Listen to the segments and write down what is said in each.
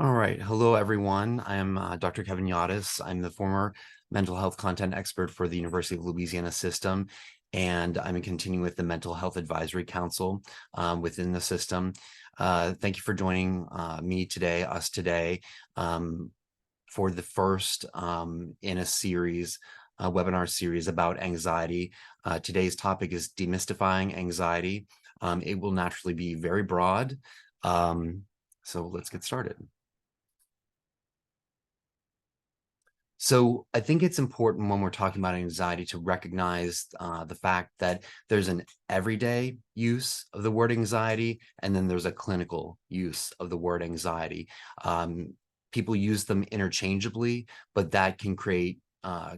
All right. Hello, everyone. I'm Dr. Kevin Yaudes. I'm the former mental health content expert for the University of Louisiana system, and I'm continuing with the Mental Health Advisory Council within the system. Thank you for joining us today, for the first in a series, a webinar series about anxiety. Today's topic is demystifying anxiety. It will naturally be very broad. So let's get started. So I think it's important when we're talking about anxiety to recognize the fact that there's an everyday use of the word anxiety, and then there's a clinical use of the word anxiety. People use them interchangeably, but that can create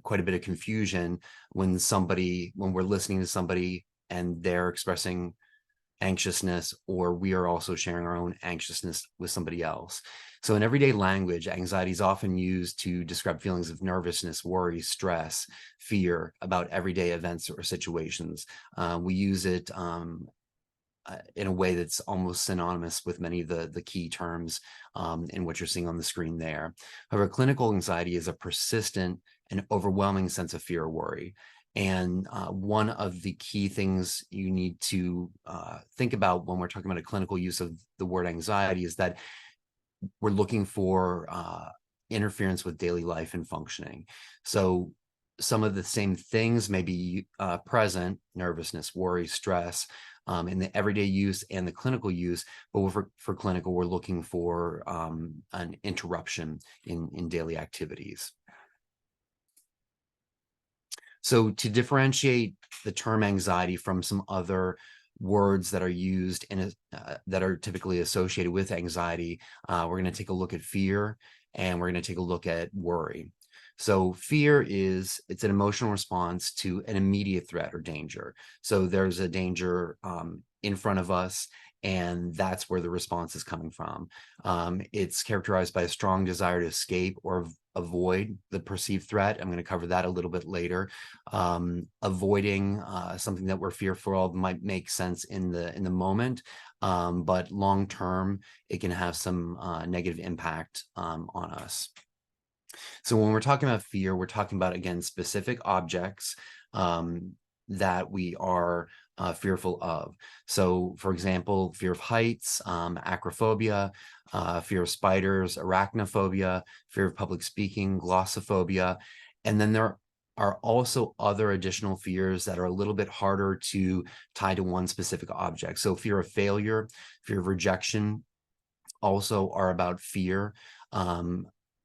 quite a bit of confusion when we're listening to somebody and they're expressing anxiousness, or we are also sharing our own anxiousness with somebody else. So in everyday language, anxiety is often used to describe feelings of nervousness, worry, stress, fear about everyday events or situations. We use it in a way that's almost synonymous with many of the key terms in what you're seeing on the screen there. However, clinical anxiety is a persistent and overwhelming sense of fear or worry. And one of the key things you need to think about when we're talking about a clinical use of the word anxiety is that we're looking for interference with daily life and functioning. So some of the same things may be present: nervousness, worry, stress, in the everyday use and the clinical use. But for clinical, we're looking for an interruption in daily activities. So to differentiate the term anxiety from some other words that are used that are typically associated with anxiety, we're going to take a look at fear, and we're going to take a look at worry. So fear it's an emotional response to an immediate threat or danger. So there's a danger in front of us, and that's where the response is coming from. It's characterized by a strong desire to escape or avoid the perceived threat. I'm going to cover that a little bit later. Avoiding something that we're fearful of might make sense in the moment, but long term, it can have some negative impact on us. So when we're talking about fear, we're talking about, again, specific objects that we are fearful of. So, for example, fear of heights, acrophobia, fear of spiders, arachnophobia, fear of public speaking, glossophobia. And then there are also other additional fears that are a little bit harder to tie to one specific object. So fear of failure, fear of rejection also are about fear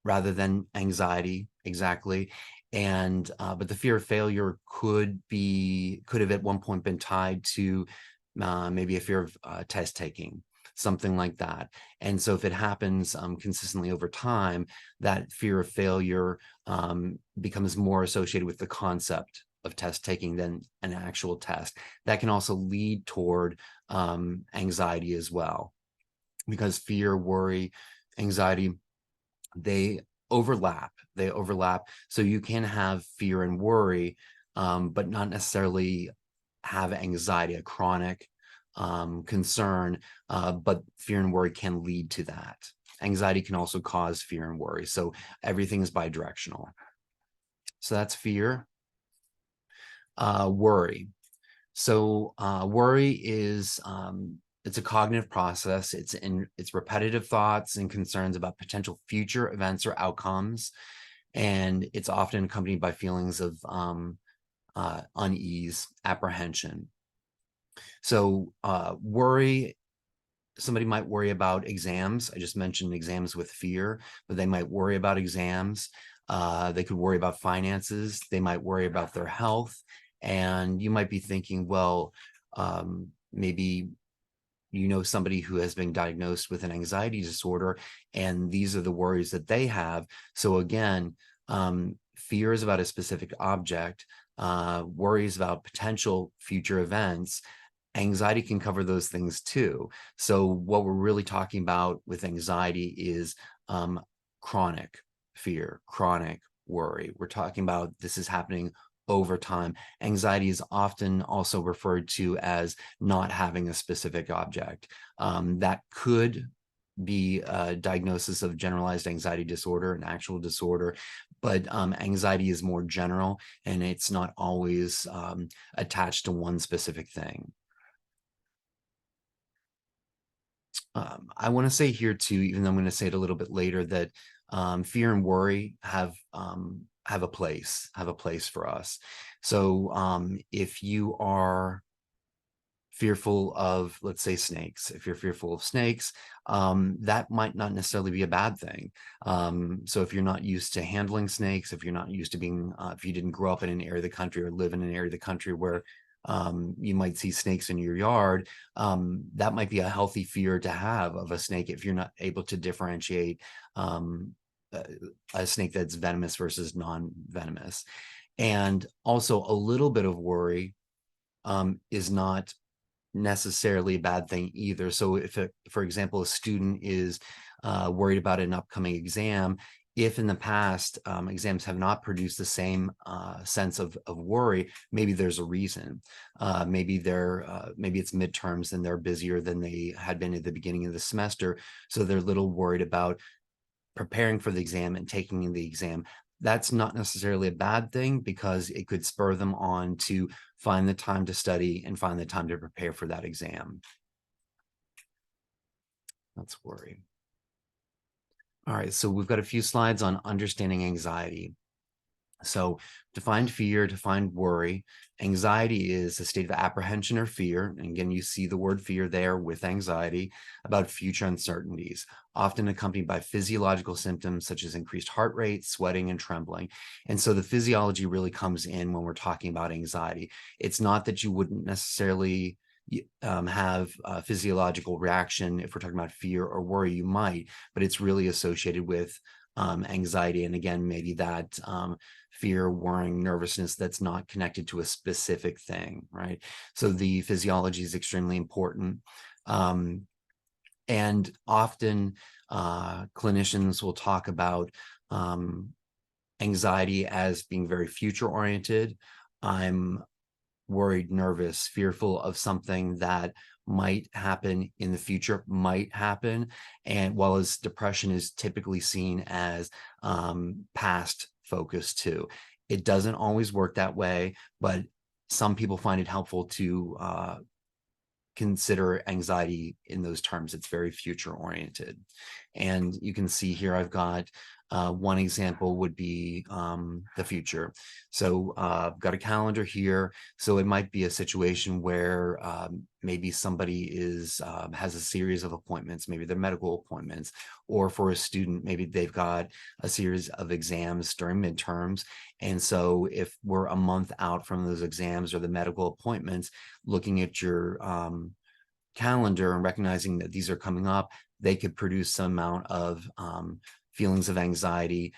rather than anxiety exactly. And but the fear of failure could have at one point been tied to maybe a fear of test taking, something like that. And so if it happens consistently over time, that fear of failure becomes more associated with the concept of test taking than an actual test. That can also lead toward anxiety as well, because fear, worry, anxiety, they overlap. So you can have fear and worry, but not necessarily have anxiety, a chronic concern, but fear and worry can lead to that. Anxiety can also cause fear and worry. So everything is bidirectional. So that's fear. Worry. So worry is it's a cognitive process. It's repetitive thoughts and concerns about potential future events or outcomes, and it's often accompanied by feelings of unease, apprehension. So worry. Somebody might worry about exams. I just mentioned exams with fear, but they might worry about exams. They could worry about finances. They might worry about their health. And you might be thinking, well, maybe you know somebody who has been diagnosed with an anxiety disorder, and these are the worries that they have. So again, fear is about a specific object, worries about potential future events. Anxiety can cover those things too. So what we're really talking about with anxiety is chronic fear, chronic worry. We're talking about this is happening over time. Anxiety is often also referred to as not having a specific object. That could be a diagnosis of generalized anxiety disorder, an actual disorder, but anxiety is more general and it's not always attached to one specific thing. I want to say here too, even though I'm going to say it a little bit later, that fear and worry have a place for us. So if you are fearful of, let's say, snakes, if you're fearful of snakes, that might not necessarily be a bad thing. So if you're not used to handling snakes, if you're not used to being, if you didn't grow up in an area of the country or live in an area of the country where you might see snakes in your yard, that might be a healthy fear to have of a snake if you're not able to differentiate a snake that's venomous versus non-venomous. And also a little bit of worry is not necessarily a bad thing either. So if, for example, a student is worried about an upcoming exam, if in the past exams have not produced the same sense of worry, maybe there's a reason. Maybe it's midterms and they're busier than they had been at the beginning of the semester, so they're a little worried about preparing for the exam and taking the exam. That's not necessarily a bad thing because it could spur them on to find the time to study and find the time to prepare for that exam. That's worry. All right, so we've got a few slides on understanding anxiety. So define fear, define worry. Anxiety is a state of apprehension or fear. And again, you see the word fear there with anxiety about future uncertainties, often accompanied by physiological symptoms such as increased heart rate, sweating, and trembling. And so the physiology really comes in when we're talking about anxiety. It's not that you wouldn't necessarily have a physiological reaction. If we're talking about fear or worry, you might, but it's really associated with anxiety. And again, maybe that fear, worrying, nervousness that's not connected to a specific thing, right? So the physiology is extremely important. And often clinicians will talk about anxiety as being very future oriented. I'm worried, nervous, fearful of something that might happen in the future, might happen. And while as depression is typically seen as past focused too. It doesn't always work that way, but some people find it helpful to consider anxiety in those terms. It's very future oriented. And you can see here, I've got one example would be the future. So I've got a calendar here. So it might be a situation where maybe somebody has a series of appointments, maybe they're medical appointments, or for a student, maybe they've got a series of exams during midterms. And so if we're a month out from those exams or the medical appointments, looking at your calendar and recognizing that these are coming up, they could produce some amount of feelings of anxiety,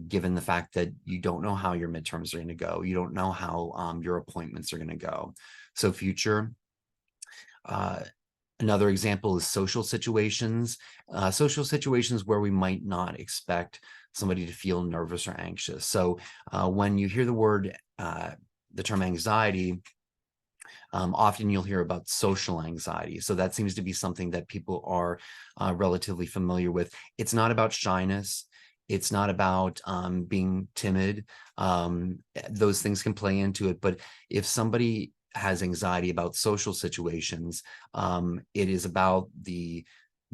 given the fact that you don't know how your midterms are going to go. You don't know how your appointments are going to go. So future. Another example is social situations where we might not expect somebody to feel nervous or anxious. So when you hear the term anxiety, often you'll hear about social anxiety. So that seems to be something that people are relatively familiar with. It's not about shyness. It's not about being timid. Those things can play into it. But if somebody has anxiety about social situations, it is about the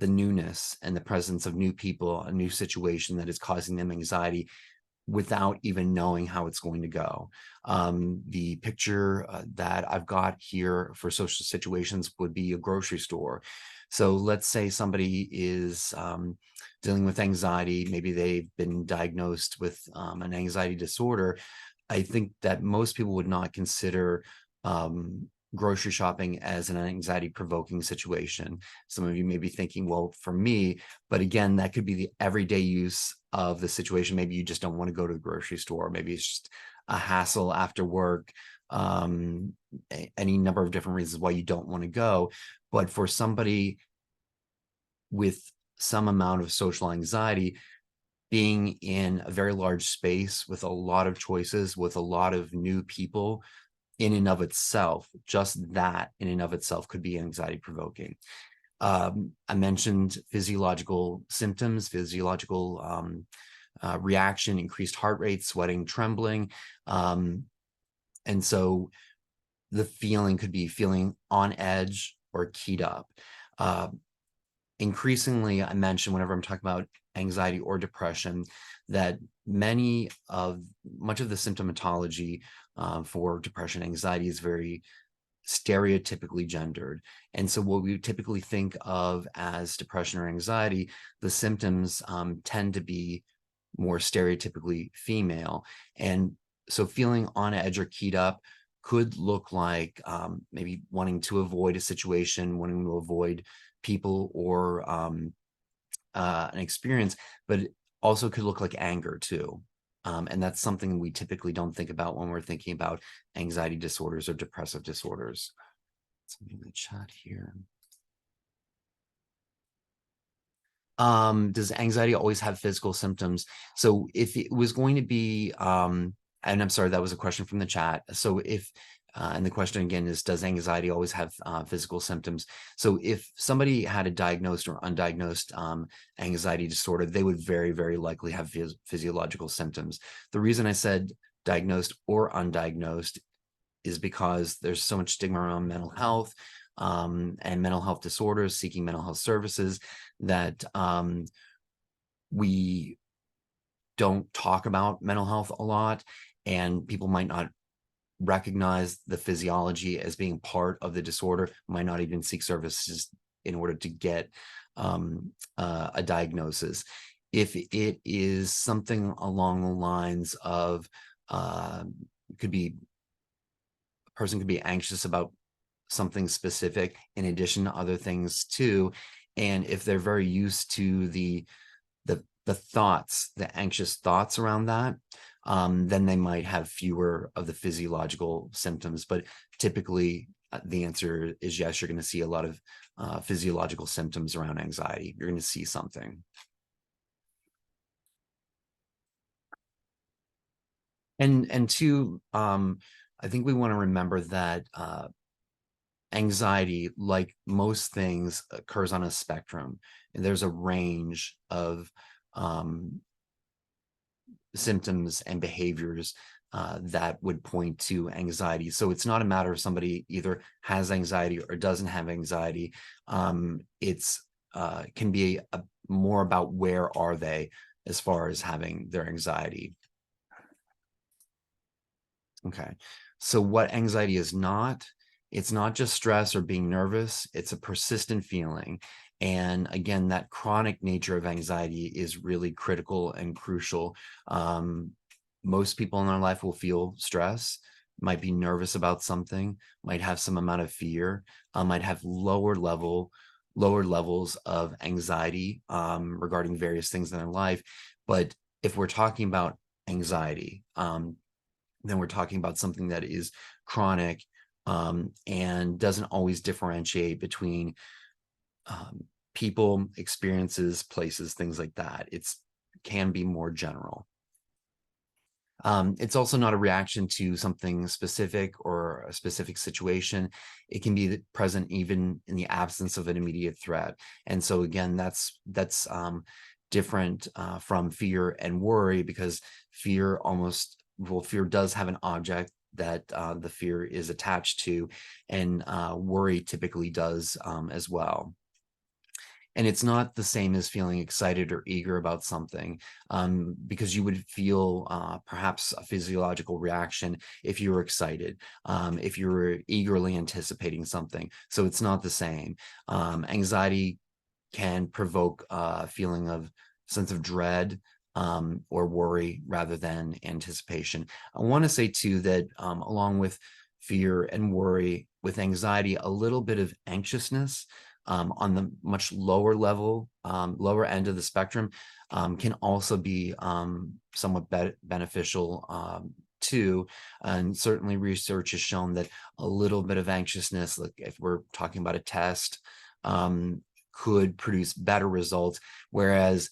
newness and the presence of new people, a new situation that is causing them anxiety without even knowing how it's going to go. The picture that I've got here for social situations would be a grocery store. So let's say somebody is dealing with anxiety. Maybe they've been diagnosed with an anxiety disorder. I think that most people would not consider grocery shopping as an anxiety provoking situation. Some of you may be thinking, well, for me, but again, that could be the everyday use of the situation. Maybe you just don't want to go to the grocery store. Maybe it's just a hassle after work, any number of different reasons why you don't want to go. But for somebody with some amount of social anxiety, being in a very large space with a lot of choices, with a lot of new people, in and of itself, just that in and of itself could be anxiety provoking. I mentioned physiological symptoms, physiological reaction, increased heart rate, sweating, trembling. And so the feeling could be feeling on edge or keyed up. Increasingly, I mentioned whenever I'm talking about anxiety or depression, that much of the symptomatology for depression, anxiety is very stereotypically gendered. And so what we typically think of as depression or anxiety, the symptoms tend to be more stereotypically female. And so feeling on edge or keyed up could look like maybe wanting to avoid a situation, wanting to avoid people or an experience, but it also could look like anger too. And that's something we typically don't think about when we're thinking about anxiety disorders or depressive disorders. Something in the chat here. Does anxiety always have physical symptoms? So if it was going to be, and I'm sorry, that was a question from the chat. So if, and the question again is, does anxiety always have physical symptoms? So if somebody had a diagnosed or undiagnosed anxiety disorder, they would very, very likely have physiological symptoms. The reason I said diagnosed or undiagnosed is because there's so much stigma around mental health and mental health disorders, seeking mental health services, that we don't talk about mental health a lot, and people might not recognize the physiology as being part of the disorder, might not even seek services in order to get a diagnosis. If it is something along the lines of, could be, a person could be anxious about something specific in addition to other things too. And if they're very used to the thoughts, the anxious thoughts around that, then they might have fewer of the physiological symptoms. But typically, the answer is yes, you're going to see a lot of physiological symptoms around anxiety. You're going to see something. And two, I think we want to remember that anxiety, like most things, occurs on a spectrum, and there's a range of symptoms and behaviors that would point to anxiety. So it's not a matter of somebody either has anxiety or doesn't have anxiety. It's can be more about where are they as far as having their anxiety. Okay, so what anxiety is not, it's not just stress or being nervous, it's a persistent feeling. And again, that chronic nature of anxiety is really critical and crucial. Most people in their life will feel stress, might be nervous about something, might have some amount of fear, might have lower levels of anxiety regarding various things in their life. But if we're talking about anxiety, then we're talking about something that is chronic and doesn't always differentiate between people, experiences, places, things like that. It can be more general. It's also not a reaction to something specific or a specific situation. It can be present even in the absence of an immediate threat. And so again, that's different from fear and worry, because fear does have an object that the fear is attached to, and worry typically does as well. And it's not the same as feeling excited or eager about something, because you would feel perhaps a physiological reaction if you were excited, if you were eagerly anticipating something. So it's not the same. Anxiety can provoke a feeling of sense of dread or worry rather than anticipation. I want to say too that along with fear and worry, with anxiety, a little bit of anxiousness on the much lower level, lower end of the spectrum, can also be somewhat beneficial too. And certainly research has shown that a little bit of anxiousness, like if we're talking about a test, could produce better results, whereas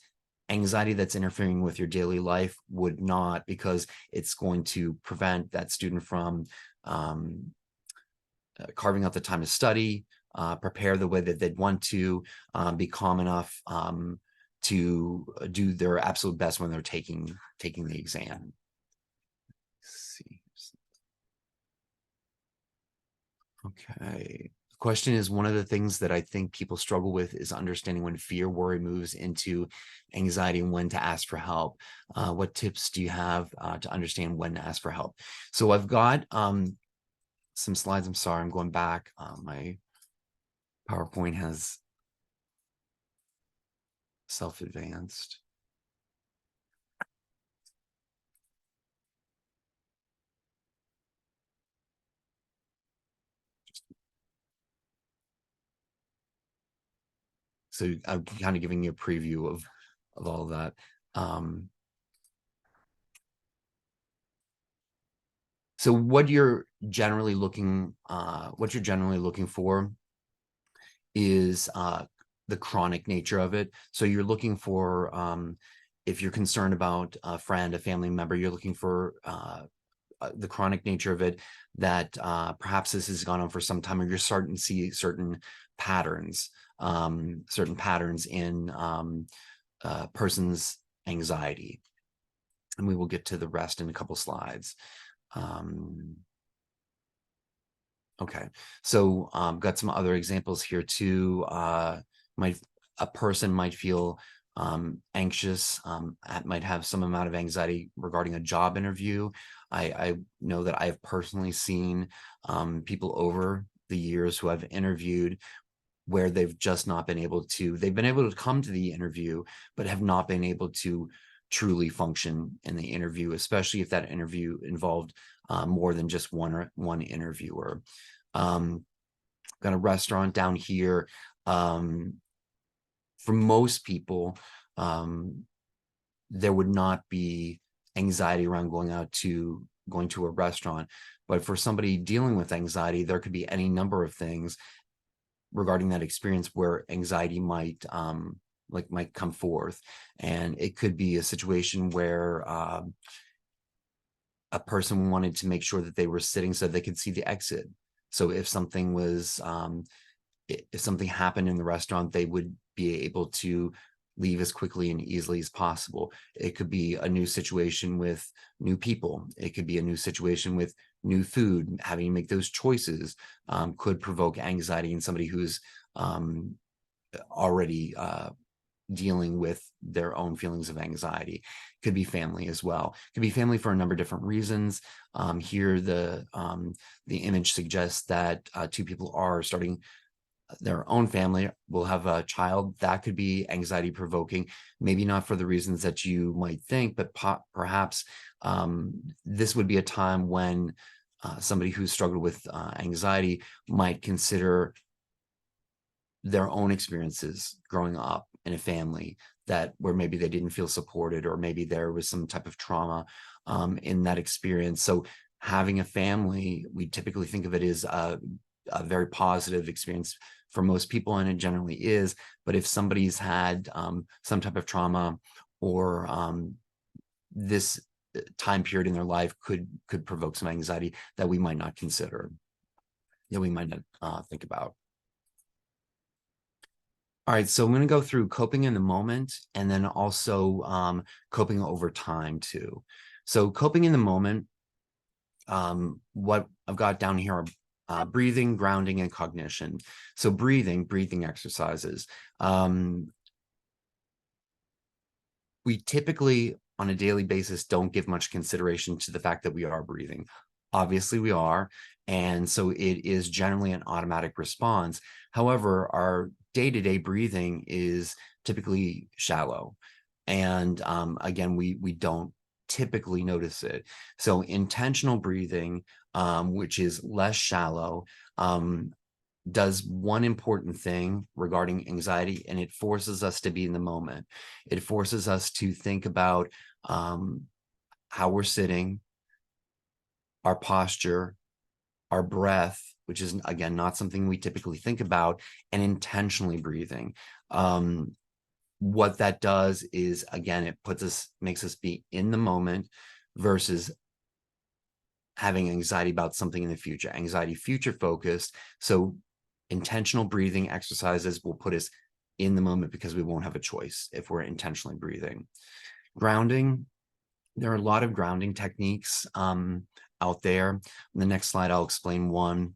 anxiety that's interfering with your daily life would not, because it's going to prevent that student from carving out the time to study, prepare the way that they'd want to, be calm enough to do their absolute best when they're taking the exam. Let's see. Okay. The question is, one of the things that I think people struggle with is understanding when fear, worry moves into anxiety and when to ask for help. What tips do you have to understand when to ask for help? So I've got some slides. I'm sorry, I'm going back. My PowerPoint has self-advanced. So I'm kind of giving you a preview of all of that. So what you're generally looking for is the chronic nature of it. So you're looking for, if you're concerned about a friend, a family member, you're looking for the chronic nature of it, that perhaps this has gone on for some time, or you're starting to see certain patterns in a person's anxiety. And we will get to the rest in a couple slides. Okay, so got some other examples here too. A person might feel anxious, might have some amount of anxiety regarding a job interview. I know that I've personally seen people over the years who I've interviewed where they've just not been able to, they've been able to come to the interview, but have not been able to truly function in the interview, especially if that interview involved more than just one interviewer. Got a restaurant down here. For most people, there would not be anxiety around going to a restaurant, but for somebody dealing with anxiety, there could be any number of things regarding that experience where anxiety might come forth. And it could be a situation where a person wanted to make sure that they were sitting so they could see the exit. So if something was, if something happened in the restaurant, they would be able to leave as quickly and easily as possible. It could be a new situation with new people. It could be a new situation with new food. Having to make those choices could provoke anxiety in somebody who's already dealing with their own feelings of anxiety. Could be family as well. Could be family for a number of different reasons. Here, the image suggests that two people are starting their own family, will have a child. That could be anxiety provoking, maybe not for the reasons that you might think, but perhaps this would be a time when somebody who's struggled with anxiety might consider their own experiences growing up in a family where maybe they didn't feel supported, or maybe there was some type of trauma in that experience. So having a family, we typically think of it as a very positive experience for most people, and it generally is. But if somebody's had some type of trauma, or this time period in their life could provoke some anxiety that we might not consider, that we might not think about. All right, so I'm going to go through coping in the moment, and then also coping over time too. So coping in the moment, what I've got down here are breathing, grounding, and cognition. So breathing exercises. We typically, on a daily basis, don't give much consideration to the fact that we are breathing. Obviously, we are. And so it is generally an automatic response. However, our day-to-day breathing is typically shallow. And again, we don't typically notice it. So intentional breathing, which is less shallow, does one important thing regarding anxiety, and it forces us to be in the moment. It forces us to think about how we're sitting, our posture, our breath, which is, again, not something we typically think about, and intentionally breathing. What that does is, again, it makes us be in the moment versus having anxiety about something in the future, anxiety future focused. So intentional breathing exercises will put us in the moment because we won't have a choice if we're intentionally breathing. Grounding, there are a lot of grounding techniques out there. On the next slide, I'll explain one.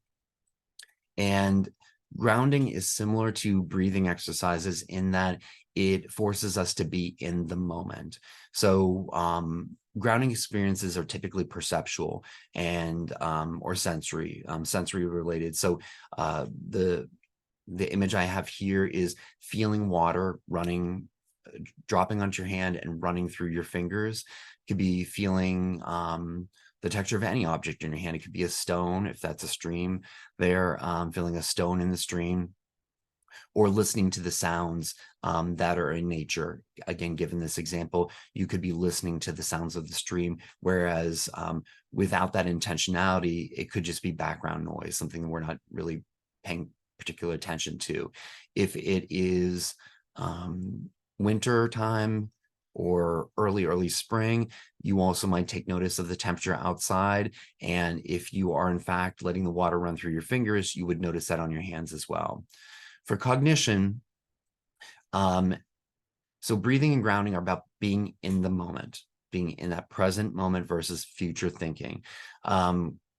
And grounding is similar to breathing exercises in that it forces us to be in the moment. So grounding experiences are typically perceptual and or sensory related. So the image I have here is feeling water running, dropping onto your hand and running through your fingers. It could be feeling the texture of any object in your hand. It could be a stone, if that's a stream there, feeling a stone in the stream, or listening to the sounds that are in nature. Again, given this example, you could be listening to the sounds of the stream, whereas without that intentionality, it could just be background noise, something that we're not really paying particular attention to. If it is winter time or early spring, you also might take notice of the temperature outside. And if you are in fact letting the water run through your fingers, you would notice that on your hands as well. For cognition, so breathing and grounding are about being in the moment, being in that present moment versus future thinking.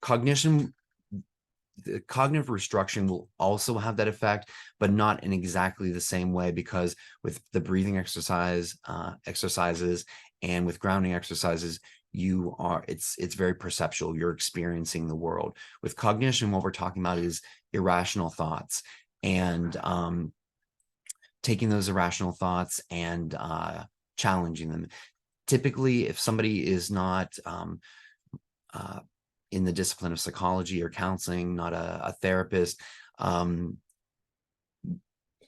Cognition, the cognitive restriction will also have that effect, but not in exactly the same way, because with the breathing exercises and with grounding exercises, it's very perceptual. You're experiencing the world. With cognition, what we're talking about is irrational thoughts, and taking those irrational thoughts and challenging them. Typically, if somebody is not in the discipline of psychology or counseling, not a therapist,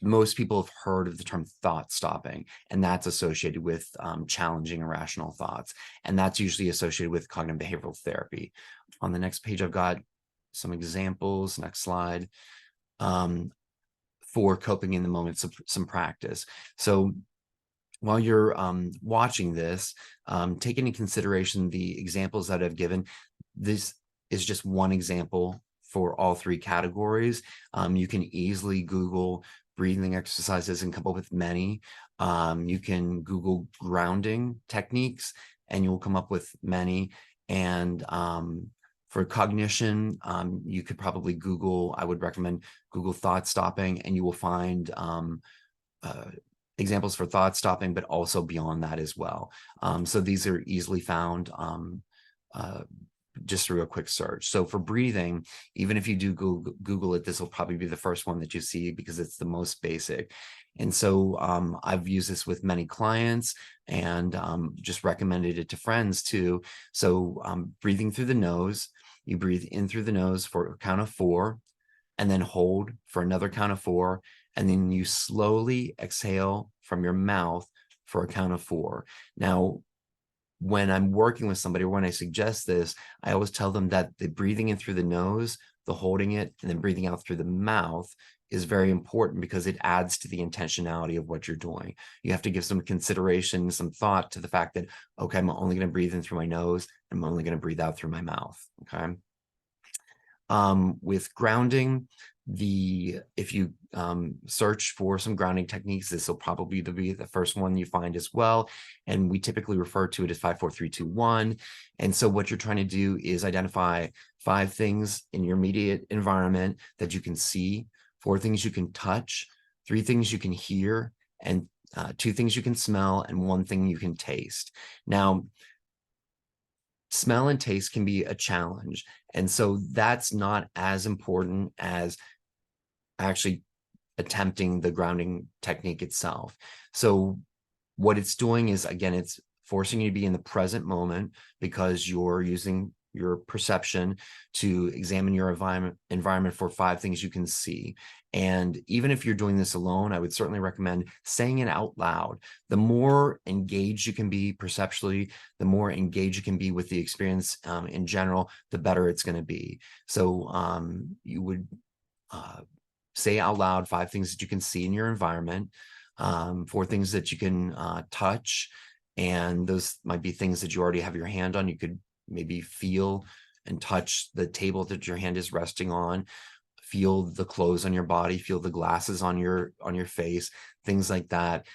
most people have heard of the term thought stopping, and that's associated with challenging irrational thoughts. And that's usually associated with cognitive behavioral therapy. On the next page, I've got some examples, next slide, for coping in the moment, some practice. So while you're watching this, take into consideration the examples that I've given. This is just one example for all three categories. You can easily Google breathing exercises and come up with many. You can Google grounding techniques and you'll come up with many. And for cognition, you could probably Google, I would recommend Google thought stopping, and you will find examples for thought stopping, but also beyond that as well. So these are easily found just through a quick search. So for breathing, even if you do Google it, this will probably be the first one that you see because it's the most basic. And so I've used this with many clients and just recommended it to friends too. So breathing through the nose, you breathe in through the nose for a count of 4, and then hold for another count of 4. And then you slowly exhale from your mouth for a count of 4. Now, when I'm working with somebody or when I suggest this, I always tell them that the breathing in through the nose, the holding it, and then breathing out through the mouth is very important because it adds to the intentionality of what you're doing. You have to give some consideration, some thought to the fact that, okay, I'm only going to breathe in through my nose. I'm only going to breathe out through my mouth. Okay. With grounding, if you search for some grounding techniques, this will probably be the first one you find as well. And we typically refer to it as 5, 4, 3, 2, 1. And so what you're trying to do is identify 5 things in your immediate environment that you can see, 4 things you can touch, 3 things you can hear, and 2 things you can smell, and 1 thing you can taste. Now, smell and taste can be a challenge. And so that's not as important as actually attempting the grounding technique itself. So what it's doing is, again, it's forcing you to be in the present moment because you're using your perception to examine your environment for 5 things you can see. And even if you're doing this alone, I would certainly recommend saying it out loud. The more engaged you can be perceptually, the more engaged you can be with the experience in general, the better it's going to be. So you would say out loud 5 things that you can see in your environment, 4 things that you can touch, and those might be things that you already have your hand on. You could maybe feel and touch the table that your hand is resting on. feel the clothes on your body, feel the glasses on your face, things like that.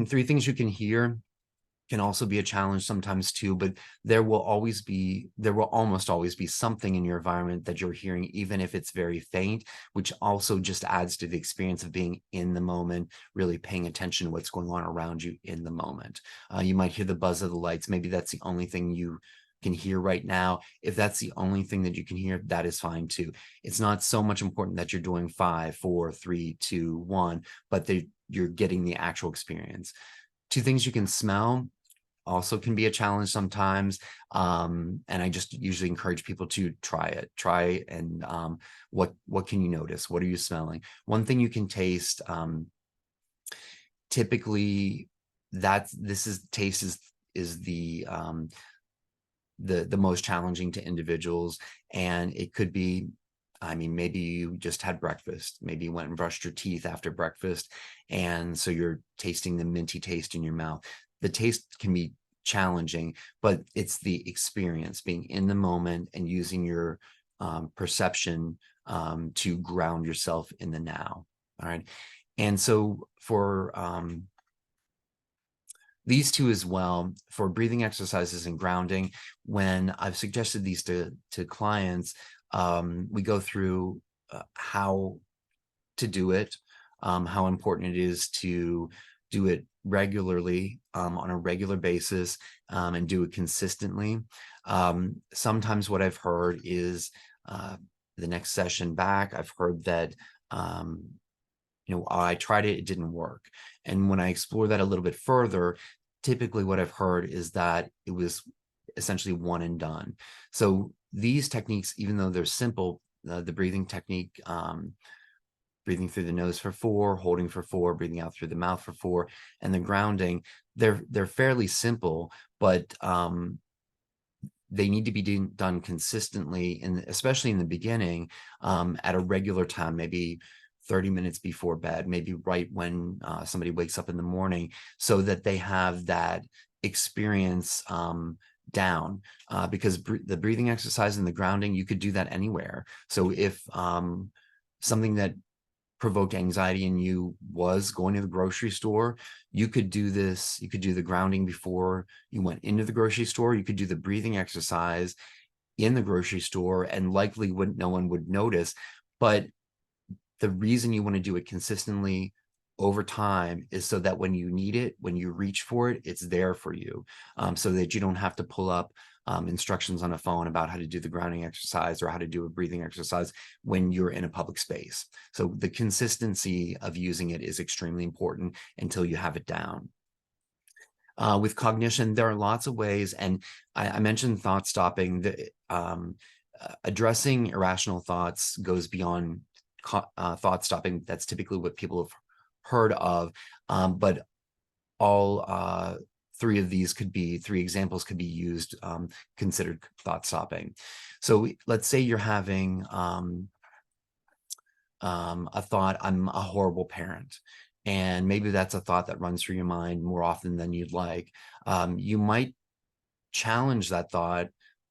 Three things you can hear can also be a challenge sometimes too, but there will almost always be something in your environment that you're hearing, even if it's very faint, which also just adds to the experience of being in the moment, really paying attention to what's going on around you in the moment. You might hear the buzz of the lights. Maybe that's the only thing you can hear right now. If that's the only thing that you can hear, that is fine too. It's not so much important that you're doing 5, 4, 3, 2, 1, but you're getting the actual experience. Two things you can smell also can be a challenge sometimes. And I just usually encourage people to try and what can you notice? What are you smelling? One thing you can taste, typically taste is the most challenging to individuals. And it could be, I mean, maybe you just had breakfast, maybe you went and brushed your teeth after breakfast, and so you're tasting the minty taste in your mouth. The taste can be challenging, but it's the experience, being in the moment and using your perception to ground yourself in the now. All right. And so for these two as well, for breathing exercises and grounding, when I've suggested these to clients, we go through how to do it, how important it is to do it regularly, on a regular basis, and do it consistently. Sometimes what I've heard is the next session back, I've heard that, I tried it, it didn't work. And when I explore that a little bit further, typically what I've heard is that it was essentially one and done. So these techniques, even though they're simple, the breathing technique, breathing through the nose for 4, holding for 4, breathing out through the mouth for 4, and the grounding, they're fairly simple, but they need to be done consistently, especially in the beginning, at a regular time, maybe 30 minutes before bed, maybe right when somebody wakes up in the morning, so that they have that experience down, because the breathing exercise and the grounding, you could do that anywhere. So if something that provoked anxiety in you was going to the grocery store, you could do this. You could do the grounding before you went into the grocery store. You could do the breathing exercise in the grocery store, and likely no one would notice. But the reason you want to do it consistently over time is so that when you need it, when you reach for it, it's there for you, so that you don't have to pull up instructions on a phone about how to do the grounding exercise or how to do a breathing exercise when you're in a public space. So the consistency of using it is extremely important until you have it down. With cognition, there are lots of ways, and I mentioned thought stopping. Addressing irrational thoughts goes beyond thought stopping. That's typically what people have heard of, but all three examples could be used, considered thought stopping. So let's say you're having a thought, I'm a horrible parent. And maybe that's a thought that runs through your mind more often than you'd like. You might challenge that thought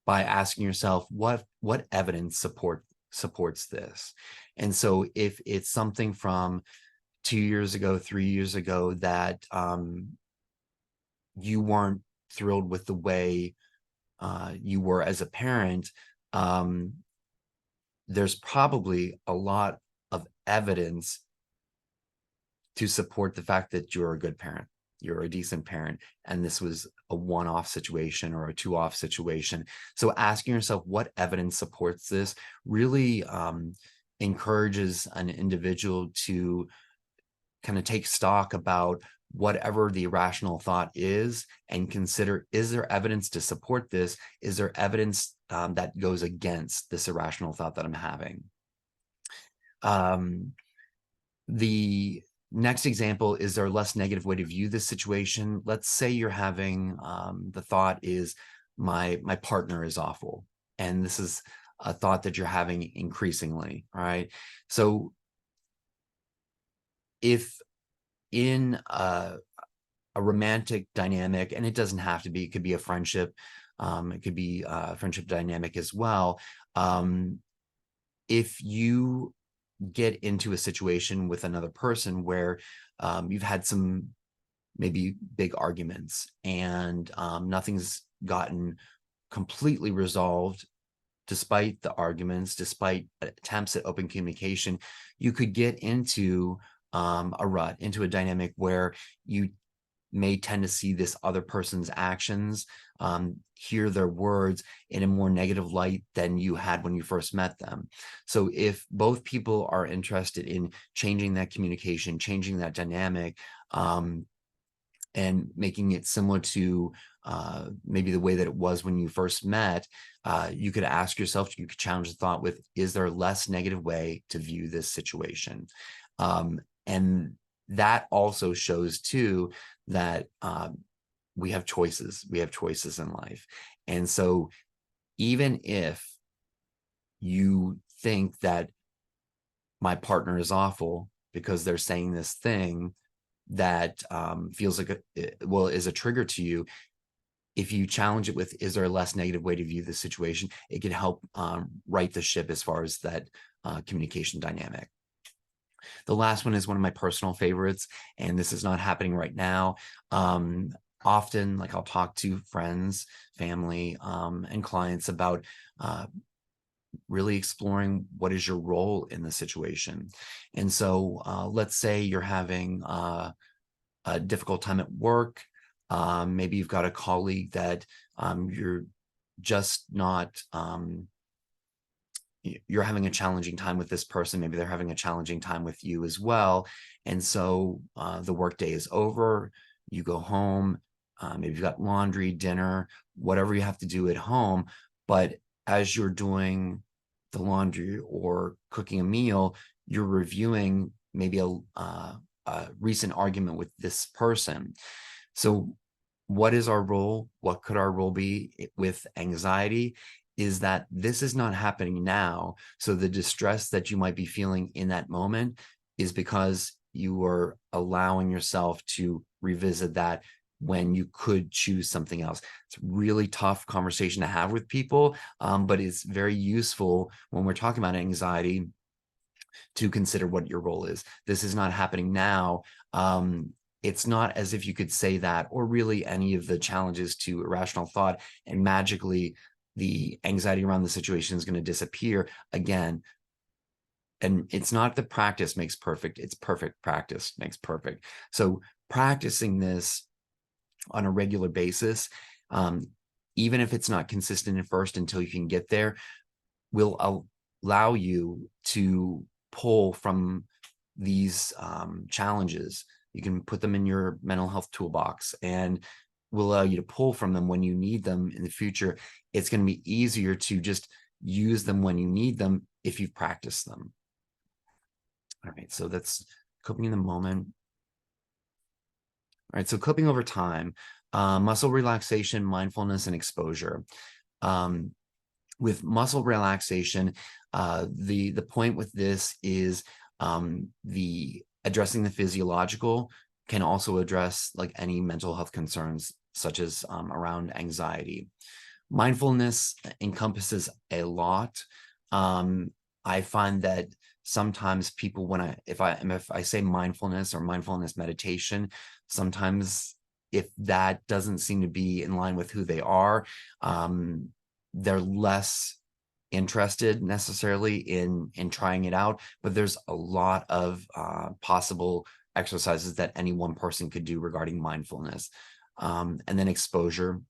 by asking yourself, what evidence supports this? And so if it's something from 2 years ago, 3 years ago, that you weren't thrilled with the way you were as a parent, there's probably a lot of evidence to support the fact that you're a good parent, you're a decent parent, and this was a one-off situation or a two-off situation. So asking yourself what evidence supports this really encourages an individual to kind of take stock about whatever the irrational thought is and consider, is there evidence to support this? Is there evidence that goes against this irrational thought that I'm having? The next example, is there a less negative way to view this situation? Let's say you're having, the thought is, my partner is awful. And this is a thought that you're having increasingly, all right? So if in a romantic dynamic, and it doesn't have to be, it could be a friendship, it could be a friendship dynamic as well. if you get into a situation with another person where you've had some maybe big arguments and nothing's gotten completely resolved despite the arguments, despite attempts at open communication, you could get into a rut, into a dynamic where you may tend to see this other person's actions, hear their words in a more negative light than you had when you first met them. So if both people are interested in changing that communication, changing that dynamic, and making it similar to maybe the way that it was when you first met, you could ask yourself, you could challenge the thought with, is there a less negative way to view this situation? And that also shows too that we have choices. We have choices in life. And so even if you think that my partner is awful because they're saying this thing that feels like is a trigger to you, if you challenge it with, is there a less negative way to view the situation, it can help right the ship as far as that communication dynamic. The last one is one of my personal favorites, and this is not happening right now. Often, like, I'll talk to friends, family, and clients about really exploring what is your role in the situation. And so let's say you're having a difficult time at work. Maybe you've got a colleague that you're just not, you're having a challenging time with this person. Maybe they're having a challenging time with you as well. And so the workday is over, you go home, maybe you've got laundry, dinner, whatever you have to do at home. But as you're doing the laundry or cooking a meal, you're reviewing maybe a recent argument with this person. So what is our role? What could our role be with anxiety? Is that this is not happening now. So the distress that you might be feeling in that moment is because you are allowing yourself to revisit that when you could choose something else. It's a really tough conversation to have with people, but it's very useful when we're talking about anxiety to consider what your role is. This is not happening now. It's not as if you could say that, or really any of the challenges to irrational thought, and magically the anxiety around the situation is going to disappear again. And it's not that practice makes perfect, it's perfect practice makes perfect. So practicing this on a regular basis, even if it's not consistent at first until you can get there, will allow you to pull from these challenges. You can put them in your mental health toolbox and will allow you to pull from them when you need them in the future. It's going to be easier to just use them when you need them if you've practiced them. All right, so that's coping in the moment. All right, so coping over time, muscle relaxation, mindfulness, and exposure. With muscle relaxation, the point with this is the addressing the physiological can also address like any mental health concerns, such as around anxiety. Mindfulness encompasses a lot. I find that sometimes people, if I say mindfulness or mindfulness meditation, sometimes if that doesn't seem to be in line with who they are, they're less interested necessarily in trying it out. But there's a lot of possible exercises that any one person could do regarding mindfulness. And then exposure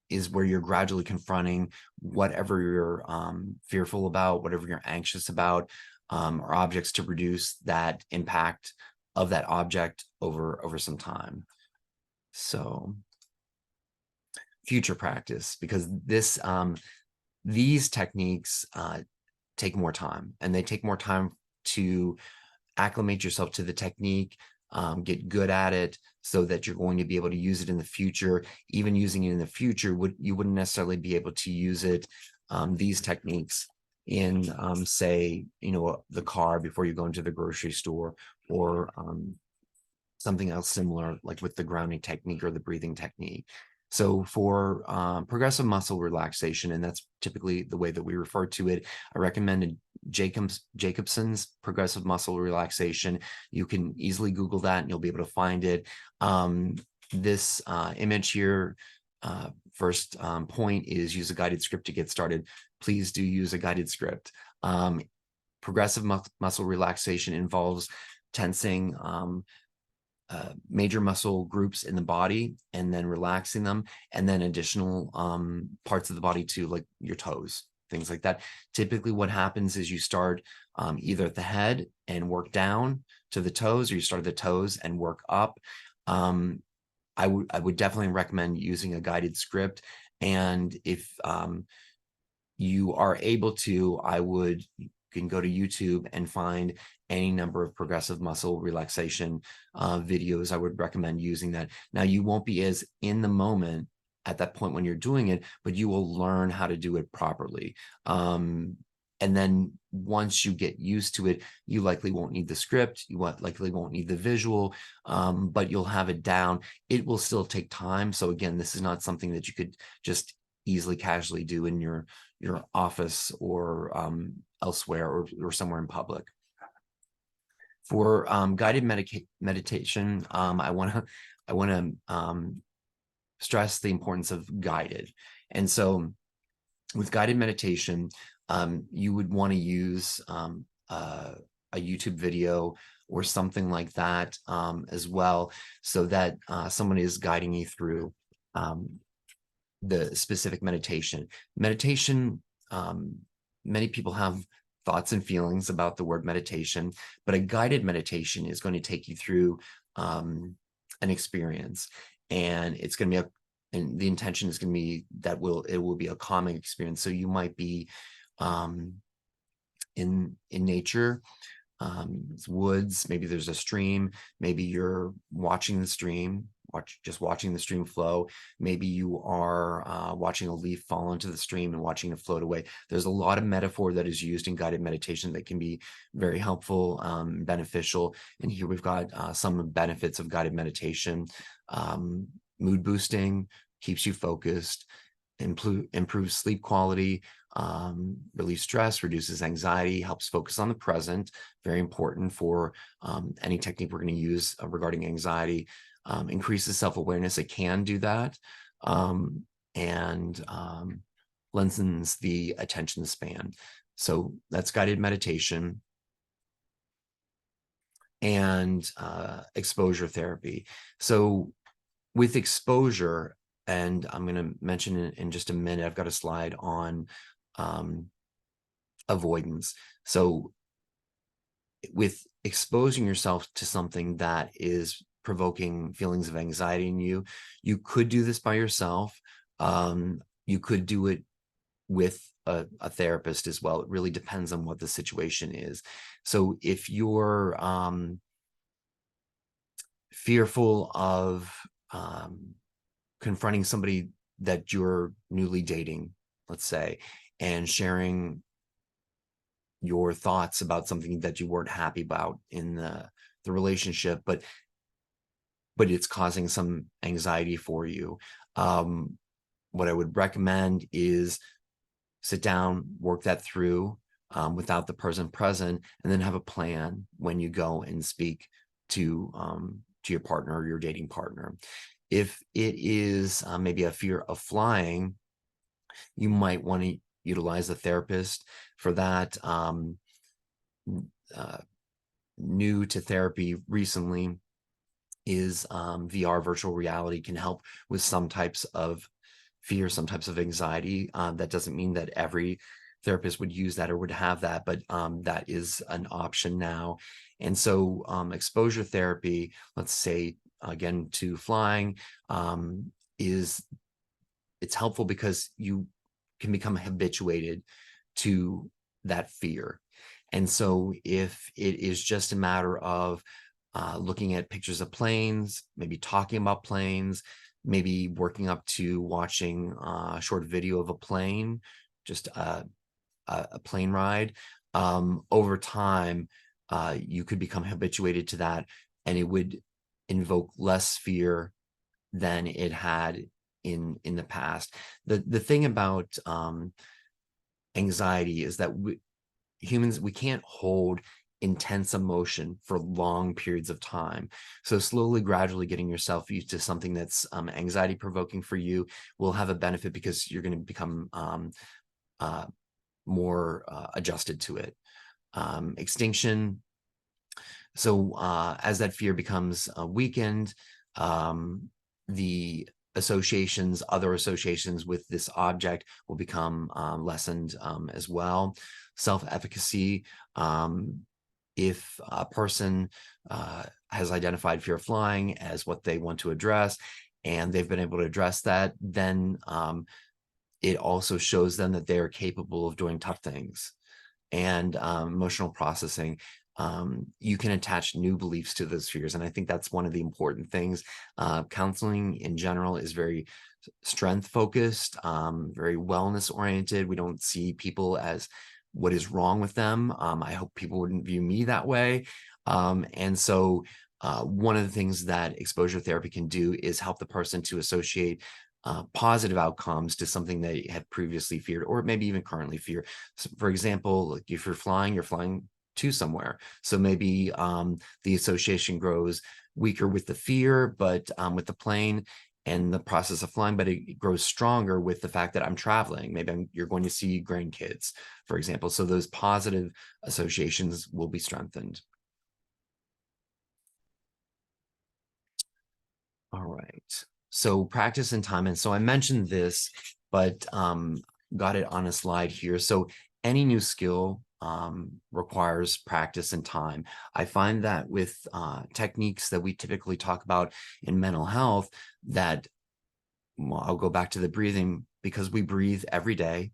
is where you're gradually confronting whatever you're fearful about, whatever you're anxious about, or objects to reduce that impact of that object over some time. So future practice, because these techniques take more time, and they take more time to acclimate yourself to the technique, get good at it, so that you're going to be able to use it in the future. Even using it in the future, you wouldn't necessarily be able to use it, these techniques, in say, the car before you go into the grocery store, or something else similar, like with the grounding technique or the breathing technique. So for progressive muscle relaxation, and that's typically the way that we refer to it, I recommended Jacobson's progressive muscle relaxation. You can easily Google that and you'll be able to find it. This image here, first point is use a guided script to get started. Please do use a guided script. Progressive muscle relaxation involves tensing major muscle groups in the body and then relaxing them, and then additional parts of the body too, like your toes, things like that. Typically what happens is you start either at the head and work down to the toes, or you start at the toes and work up. I would definitely recommend using a guided script. And if you are able to, you can go to YouTube and find any number of progressive muscle relaxation videos. I would recommend using that. Now, you won't be as in the moment at that point when you're doing it, but you will learn how to do it properly. And then once you get used to it, you likely won't need the script, likely won't need the visual, but you'll have it down. It will still take time. So again, this is not something that you could just easily casually do in your office or elsewhere, or somewhere in public. For guided meditation, I want to stress the importance of guided. And so with guided meditation, you would want to use a YouTube video or something like that as well, so that someone is guiding you through the specific meditation. Many people have thoughts and feelings about the word meditation, but a guided meditation is going to take you through an experience, and it's going to be and the intention is going to be that it will be a calming experience. So you might be in nature, woods, maybe there's a stream, maybe you're watching the stream, just watching the stream flow. Maybe you are watching a leaf fall into the stream and watching it float away. There's a lot of metaphor that is used in guided meditation that can be very helpful, beneficial. And here we've got some benefits of guided meditation. Mood boosting, keeps you focused, improves sleep quality, relieves stress, reduces anxiety, helps focus on the present. Very important for any technique we're going to use regarding anxiety. Increases self-awareness. It can do that, and lengthens the attention span. So that's guided meditation. And exposure therapy. So with exposure, and I'm going to mention it in just a minute, I've got a slide on avoidance. So with exposing yourself to something that is provoking feelings of anxiety in you, you could do this by yourself. You could do it with a therapist as well. It really depends on what the situation is. So if you're fearful of confronting somebody that you're newly dating, let's say, and sharing your thoughts about something that you weren't happy about in the relationship, but it's causing some anxiety for you, what I would recommend is sit down, work that through without the person present, and then have a plan when you go and speak to your partner or your dating partner. If it is maybe a fear of flying, you might want to utilize a therapist for that. New to therapy recently is VR, virtual reality, can help with some types of fear, some types of anxiety. That doesn't mean that every therapist would use that or would have that, but that is an option now. And so exposure therapy, let's say, again, to flying, it's helpful because you can become habituated to that fear. And so if it is just a matter of looking at pictures of planes, maybe talking about planes, maybe working up to watching a short video of a plane, just a plane ride, over time, you could become habituated to that, and it would invoke less fear than it had in the past. The thing about anxiety is that humans, we can't hold intense emotion for long periods of time. So slowly, gradually getting yourself used to something that's anxiety provoking for you will have a benefit, because you're going to become uh, more adjusted to it. Extinction. So as that fear becomes weakened, the other associations with this object will become lessened as well. Self-efficacy. If a person has identified fear of flying as what they want to address, and they've been able to address that, then it also shows them that they are capable of doing tough things. And emotional processing, you can attach new beliefs to those fears. And I think that's one of the important things. Counseling in general is very strength focused, very wellness oriented. We don't see people as what is wrong with them. I hope people wouldn't view me that way. And so one of the things that exposure therapy can do is help the person to associate positive outcomes to something they had previously feared, or maybe even currently fear. So for example, like if you're flying to somewhere. So maybe the association grows weaker with the fear, but with the plane and the process of flying, but it grows stronger with the fact that I'm traveling. Maybe you're going to see grandkids, for example. So those positive associations will be strengthened. All right. So practice and time. And so I mentioned this, but got it on a slide here. So any new skill requires practice and time. I find that with techniques that we typically talk about in mental health, that I'll go back to the breathing, because we breathe every day,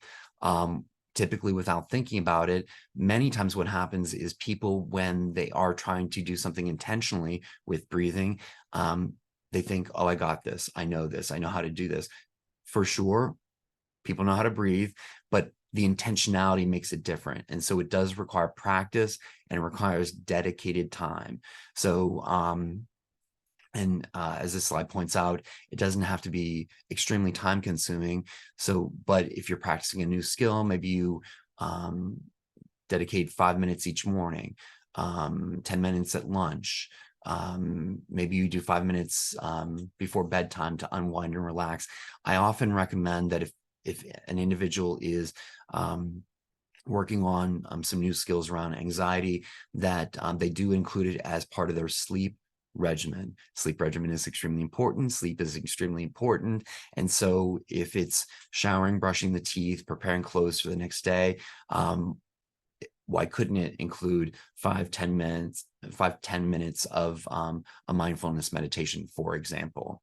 typically without thinking about it. Many times what happens is people, when they are trying to do something intentionally with breathing, they think, oh, I got this. I know this. I know how to do this. For sure, people know how to breathe, but the intentionality makes it different. And so it does require practice, and it requires dedicated time. So, as this slide points out, it doesn't have to be extremely time consuming. So, but if you're practicing a new skill, maybe you dedicate 5 minutes each morning, 10 minutes at lunch. Maybe you do 5 minutes before bedtime to unwind and relax. I often recommend that if an individual is working on some new skills around anxiety, that they do include it as part of their sleep regimen. Sleep regimen is extremely important. Sleep is extremely important. And so if it's showering, brushing the teeth, preparing clothes for the next day, why couldn't it include 5-10 minutes of a mindfulness meditation, for example?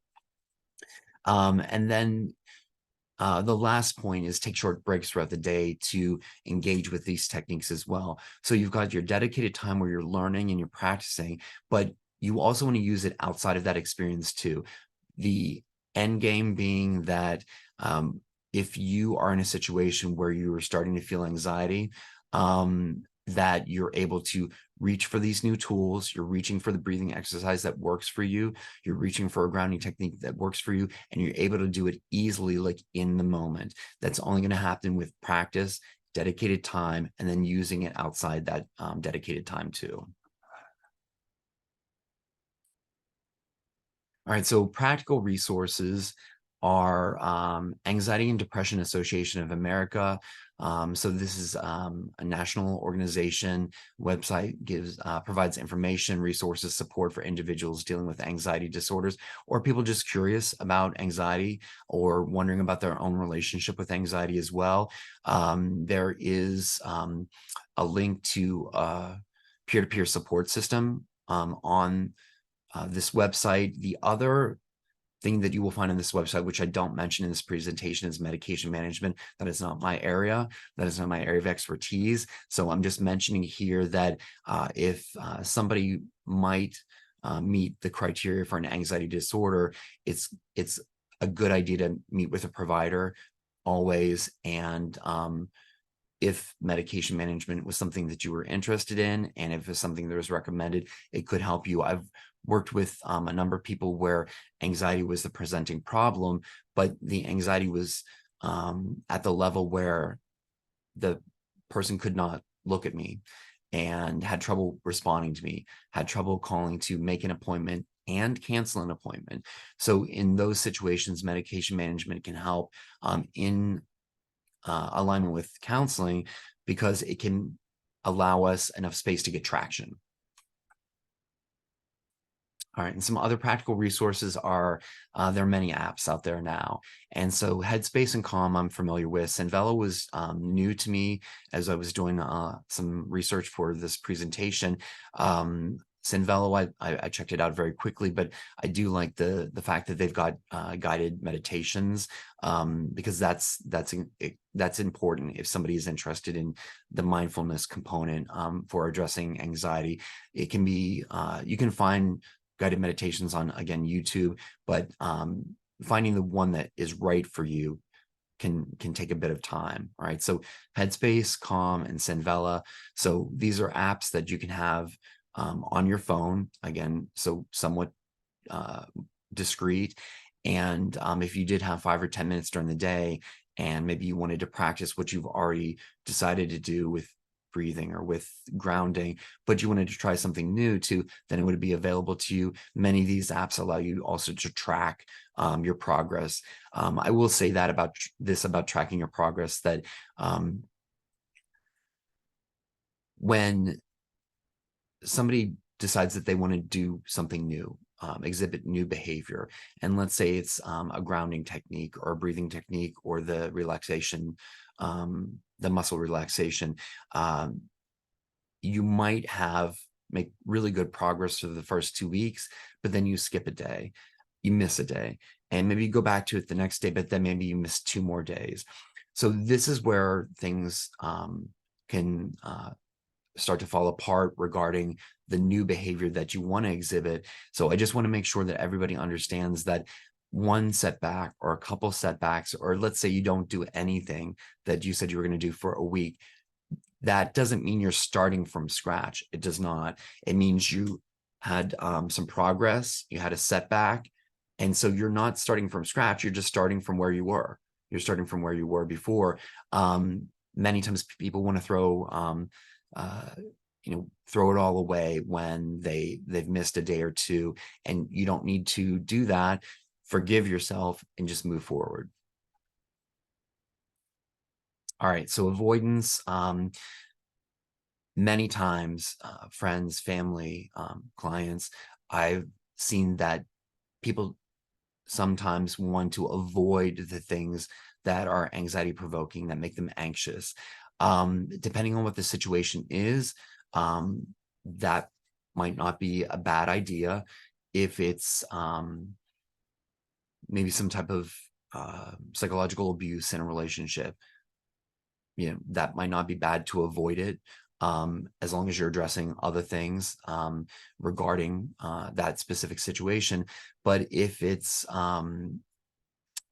And then the last point is take short breaks throughout the day to engage with these techniques as well. So you've got your dedicated time where you're learning and you're practicing, but you also want to use it outside of that experience too. The end game being that if you are in a situation where you are starting to feel anxiety, that you're able to reach for these new tools, you're reaching for the breathing exercise that works for you, you're reaching for a grounding technique that works for you, and you're able to do it easily, like in the moment. That's only going to happen with practice, dedicated time, and then using it outside that dedicated time too. All right, so practical resources are Anxiety and Depression Association of America. So this is a national organization. Website provides information, resources, support for individuals dealing with anxiety disorders, or people just curious about anxiety or wondering about their own relationship with anxiety as well. There is a link to a peer-to-peer support system on this website. The other thing that you will find on this website, which I don't mention in this presentation, is medication management. That is not my area. That is not my area of expertise. So I'm just mentioning here that if somebody might meet the criteria for an anxiety disorder, it's a good idea to meet with a provider always. And if medication management was something that you were interested in, and if it's something that was recommended, it could help you. I've worked with a number of people where anxiety was the presenting problem, but the anxiety was at the level where the person could not look at me and had trouble responding to me, had trouble calling to make an appointment and cancel an appointment. So in those situations, medication management can help in alignment with counseling, because it can allow us enough space to get traction. All right, and some other practical resources are, there are many apps out there now. And so Headspace and Calm I'm familiar with. Zenvela was new to me as I was doing some research for this presentation. Zenvela, I checked it out very quickly, but I do like the fact that they've got guided meditations, because that's important if somebody is interested in the mindfulness component for addressing anxiety. It can be, you can find guided meditations on, again, YouTube, but finding the one that is right for you can take a bit of time. All right, so Headspace, Calm, and Zenvela. So these are apps that you can have on your phone, again, so somewhat discreet. And if you did have 5 or 10 minutes during the day, and maybe you wanted to practice what you've already decided to do with breathing or with grounding, but you wanted to try something new too, then it would be available to you. Many of these apps allow you also to track your progress. I will say that about tracking your progress, that when somebody decides that they want to do something new, exhibit new behavior, and let's say it's a grounding technique or a breathing technique or the relaxation, the muscle relaxation, you might make really good progress for the first 2 weeks, but then you skip a day, you miss a day, and maybe you go back to it the next day, but then maybe you miss 2 more days. So this is where things can start to fall apart regarding the new behavior that you want to exhibit. So I just want to make sure that everybody understands that one setback or a couple setbacks, or let's say you don't do anything that you said you were going to do for a week, that doesn't mean you're starting from scratch. It does not. It means you had some progress, you had a setback, and so you're not starting from scratch. You're just starting from where you were. You're starting from where you were before. Many times people want to throw throw it all away when they've missed a day or two, and you don't need to do that. Forgive yourself and just move forward. All right, so avoidance. Many times, friends, family, clients, I've seen that people sometimes want to avoid the things that are anxiety provoking, that make them anxious. Depending on what the situation is, that might not be a bad idea. If it's maybe some type of psychological abuse in a relationship, that might not be bad to avoid it, as long as you're addressing other things regarding that specific situation. But if it's,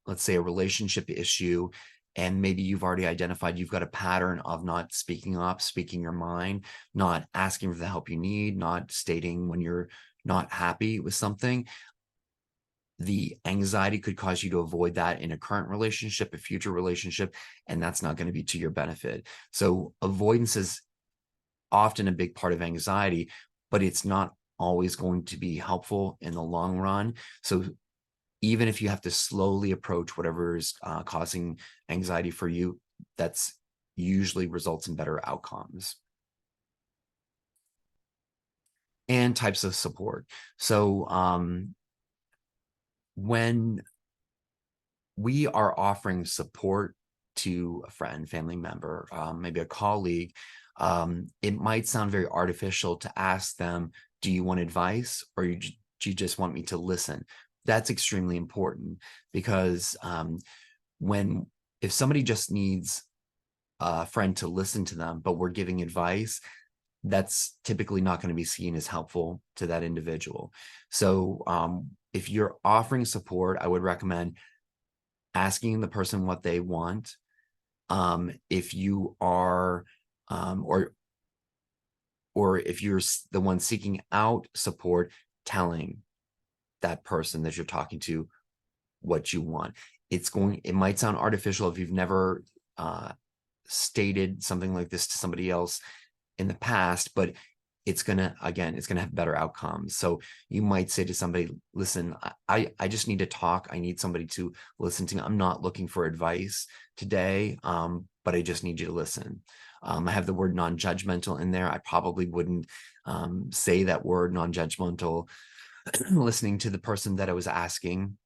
let's say, a relationship issue, and maybe you've already identified you've got a pattern of not speaking up, speaking your mind, not asking for the help you need, not stating when you're not happy with something, the anxiety could cause you to avoid that in a current relationship, a future relationship, and that's not going to be to your benefit. So avoidance is often a big part of anxiety, but it's not always going to be helpful in the long run. So even if you have to slowly approach whatever is causing anxiety for you, that's usually results in better outcomes. And types of support. So when we are offering support to a friend, family member, maybe a colleague, it might sound very artificial to ask them, do you want advice, or do you just want me to listen? That's extremely important, because if somebody just needs a friend to listen to them, but we're giving advice, that's typically not going to be seen as helpful to that individual. So if you're offering support, I would recommend asking the person what they want. If you are, or if you're the one seeking out support, telling that person that you're talking to what you want. It might sound artificial if you've never stated something like this to somebody else in the past, but it's gonna have better outcomes. So you might say to somebody, listen, I just need to talk. I need somebody to listen to me. I'm not looking for advice today, but I just need you to listen. I have the word non-judgmental in there. I probably wouldn't say that word non-judgmental listening to the person that I was asking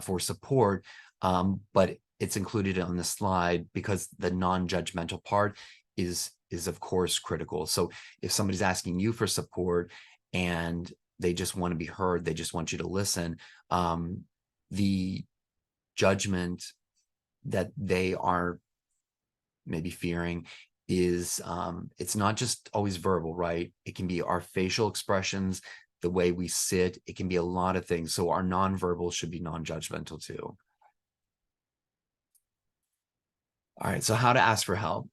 for support, but it's included on the slide because the non-judgmental part is of course critical. So if somebody's asking you for support and they just want to be heard, they just want you to listen, the judgment that they are maybe fearing is it's not just always verbal, right? It can be our facial expressions, the way we sit. It can be a lot of things. So our nonverbal should be non-judgmental too. All right, so how to ask for help.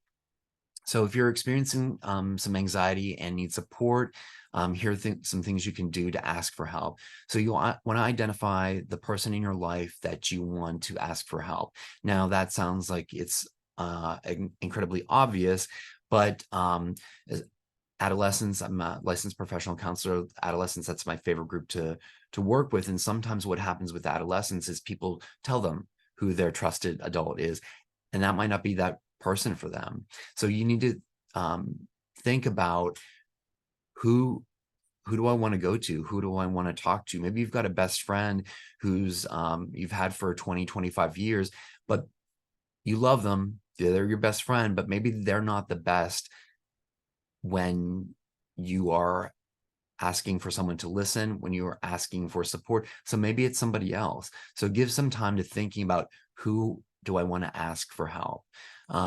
So if you're experiencing some anxiety and need support, here are some things you can do to ask for help. So you want to identify the person in your life that you want to ask for help. Now that sounds like it's incredibly obvious, but as adolescents, I'm a licensed professional counselor. Adolescents, that's my favorite group to work with. And sometimes what happens with adolescents is people tell them who their trusted adult is, and that might not be that person for them. So you need to think about who do I want to go to? Who do I want to talk to? Maybe you've got a best friend who's you've had for 20, 25 years, but you love them. They're your best friend, but maybe they're not the best when you are asking for someone to listen, when you are asking for support. So maybe it's somebody else. So give some time to thinking about who do I want to ask for help.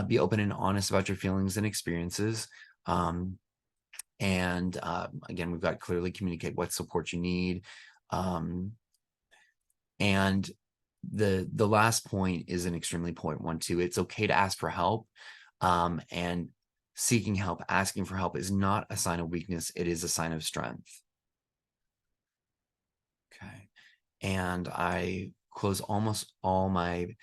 Be open and honest about your feelings and experiences. And again, we've got to clearly communicate what support you need. And the last point is an extremely important one too. It's okay to ask for help. And seeking help, asking for help is not a sign of weakness. It is a sign of strength. Okay. And I close almost all my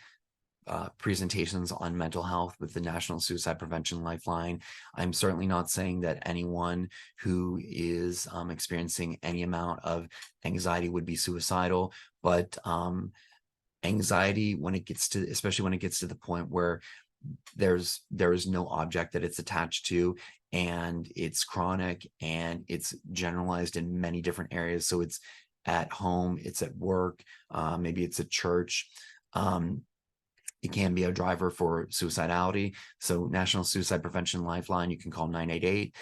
presentations on mental health with the National Suicide Prevention Lifeline. I'm certainly not saying that anyone who is experiencing any amount of anxiety would be suicidal, but anxiety, when it gets to, especially when it gets to the point where there is no object that it's attached to, and it's chronic and it's generalized in many different areas. So it's at home, it's at work, maybe it's at church. It can be a driver for suicidality. So National Suicide Prevention Lifeline, you can call 988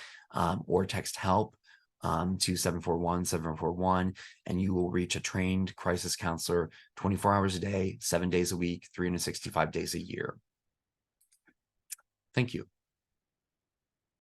or text help to 741-741, and you will reach a trained crisis counselor 24 hours a day, 7 days a week, 365 days a year. Thank you.